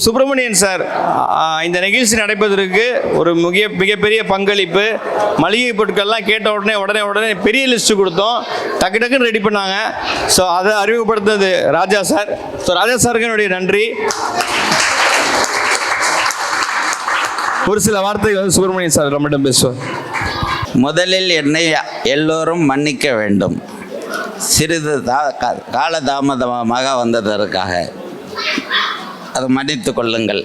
Subramanian sir இந்த நிகழ்ச்சி நடைபெறுவதற்கு ஒரு மிகப்பெரிய பங்களிப்பு. மளிகை பொருட்கள்லாம் கேட்ட உடனே பெரிய லிஸ்ட்டு கொடுத்தோம், டக்குன்னு ரெடி பண்ணாங்க. ஸோ அதை அறிமுகப்படுத்துறது ராஜா சார். ஸோ ராஜா சாருக்கு என்னுடைய நன்றி. ஒரு சில வார்த்தைகள் சுப்பிரமணியன் சார் நம்மிடம் பேசுவார். முதலில் என்னை எல்லோரும் மன்னிக்க வேண்டும், சிறிது காலதாமதமாக வந்ததற்காக அதை மன்னித்து கொள்ளுங்கள்.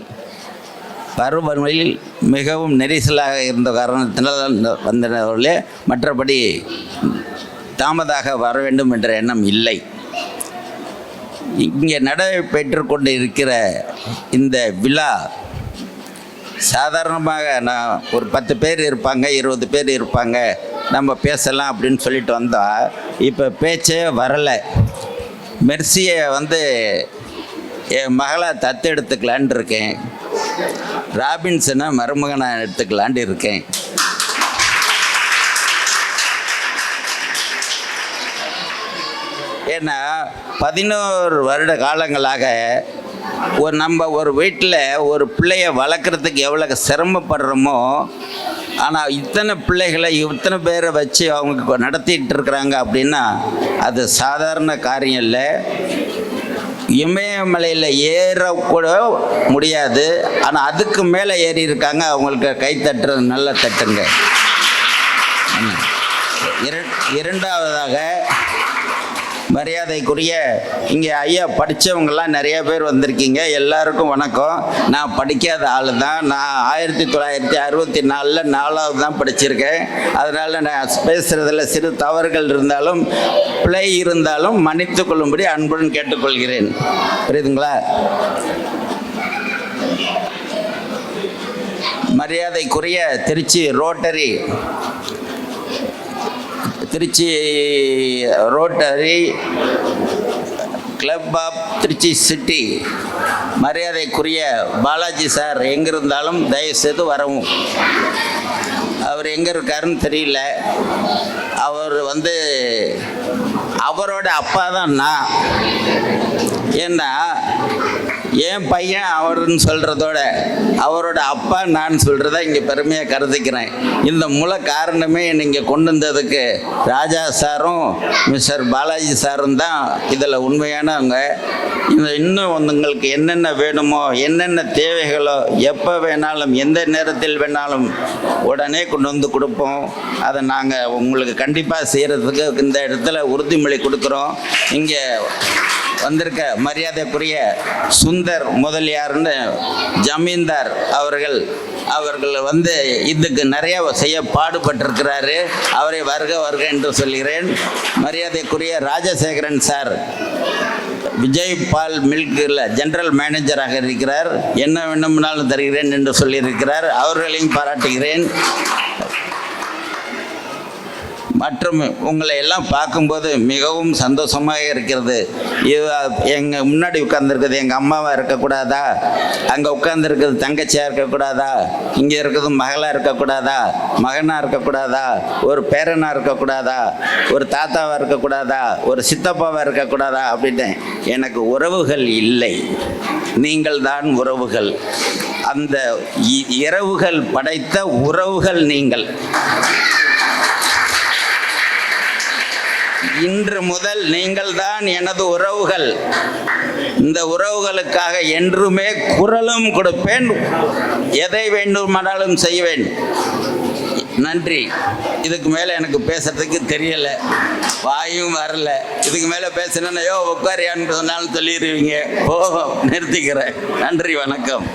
பருவநிலையில் மிகவும் நெரிசலாக இருந்த காரணத்தினால் வந்தவர்களே, மற்றபடி தாமதாக வர வேண்டும் என்ற எண்ணம் இல்லை. இங்கே நடைபெற்று கொண்டு இருக்கிற இந்த விழா சாதாரணமாக நான் ஒரு 10 பேர் இருப்பாங்க, 20 பேர் இருப்பாங்க, நம்ம பேசலாம் அப்படின்னு சொல்லிட்டு வந்தால் இப்போ பேச்சே வரலை. மெர்சியை என் மகளை தத்தெடுத்துக்கலான் இருக்கேன், ராபின்சனை மருமகனை எடுத்துக்கலான் இருக்கேன். ஏன்னா 11 வருட காலங்களாக நம்ம ஒரு வீட்டில் ஒரு பிள்ளைய வளர்க்குறதுக்கு எவ்வளோ சிரமப்படுறோமோ, ஆனால் இத்தனை பிள்ளைகளை இத்தனை பேரை வச்சு அவங்க நடத்திட்டு இருக்கிறாங்க அப்படின்னா அது சாதாரண காரியம் இல்லை. இமயமலையில் ஏறக்கூட முடியாது, ஆனால் அதுக்கு மேலே ஏறி இருக்காங்க. அவங்களுக்கு கை தட்டுறது நல்ல தட்டுங்க. இரண்டாவதாக மரியாதைக்குரிய இங்கே ஐயா படித்தவங்கள்லாம் நிறைய பேர் வந்திருக்கீங்க. எல்லாருக்கும் வணக்கம். நான் படிக்காத ஆள் தான். நான் 1964 4வது தான் படிச்சிருக்கேன். அதனால் நான் பேசுகிறதில் சிறு தவறுகள் இருந்தாலும் பிழை இருந்தாலும் மன்னித்து கொள்ளும்படி அன்புடன் கேட்டுக்கொள்கிறேன். புரியுதுங்களா? மரியாதைக்குரிய Trichy rotary club of Trichy city, மரியாதைக்குரிய பாலாஜி சார் எங்கிருந்தாலும் தயவுசெய்து வரவும். அவர் எங்கே இருக்காருன்னு தெரியல. அவர் அவரோட அப்பா தான் நான். ஏன்னா என் பையன் அவருன்னு சொல்கிறதோட அவரோட அப்பா நான் சொல்கிறத இங்கே பெருமையாக கருதிக்கிறேன். இந்த மூல காரணமே என்னை இங்கே கொண்டு வந்ததுக்கு ராஜா சாரும் மிஸ்டர் பாலாஜி சாரும் தான் இதில் உண்மையானவங்க. இன்னும் உங்களுக்கு என்னென்ன வேணுமோ, என்னென்ன தேவைகளோ, எப்போ வேணாலும் எந்த நேரத்தில் வேணாலும் உடனே கொண்டு வந்து கொடுப்போம். அதை நாங்கள் உங்களுக்கு கண்டிப்பாக செய்கிறதுக்கு இந்த இடத்துல உறுதிமொழி கொடுக்குறோம். இங்கே வந்திருக்க மரியாதைக்குரிய சுந்தர் முதலியார்னு ஜமீன்தார் அவர்கள் இதுக்கு நிறைய செய்ய பாடுபட்டிருக்கிறாரு. அவரை வருக என்று சொல்கிறேன். மரியாதைக்குரிய ராஜசேகரன் சார் விஜய் பால் மில்கில் ஜெனரல் மேனேஜராக இருக்கிறார். என்ன வேண்டும்னாலும் தருகிறேன் என்று சொல்லியிருக்கிறார். அவர்களையும் பாராட்டுகிறேன். மற்றும் உங்களை எல்லாம் பார்க்கும்போது மிகவும் சந்தோஷமாக இருக்கிறது. எங்கள் முன்னாடி உட்கார்ந்துருக்குது எங்கள் அம்மாவாக இருக்கக்கூடாதா? அங்கே உட்கார்ந்துருக்குது தங்கச்சியாக இருக்கக்கூடாதா? இங்கே இருக்கிறது மகளாக இருக்கக்கூடாதா? மகனாக இருக்கக்கூடாதா? ஒரு பேரனாக இருக்கக்கூடாதா? ஒரு தாத்தாவாக இருக்கக்கூடாதா? ஒரு சித்தப்பாவாக இருக்கக்கூடாதா? அப்படின்னு எனக்கு உறவுகள் இல்லை, நீங்கள் தான் உறவுகள். அந்த இரவுகள் படைத்த உறவுகள் நீங்கள். இன்று முதல் நீங்கள் தான் எனது உறவுகள். இந்த உறவுகளுக்காக என்றுமே குரலும் கொடுப்பேன், எதை வேண்டுமானாலும் செய்வேன். நன்றி. இதுக்கு மேலே எனக்கு பேசுறதுக்கு தெரியல, வாயும் வரல. இதுக்கு மேலே பேசினேன்னையோ உட்காரியான்னு சொன்னாலும் சொல்லிடுவீங்க. நிறுத்திக்கிறேன். நன்றி, வணக்கம்.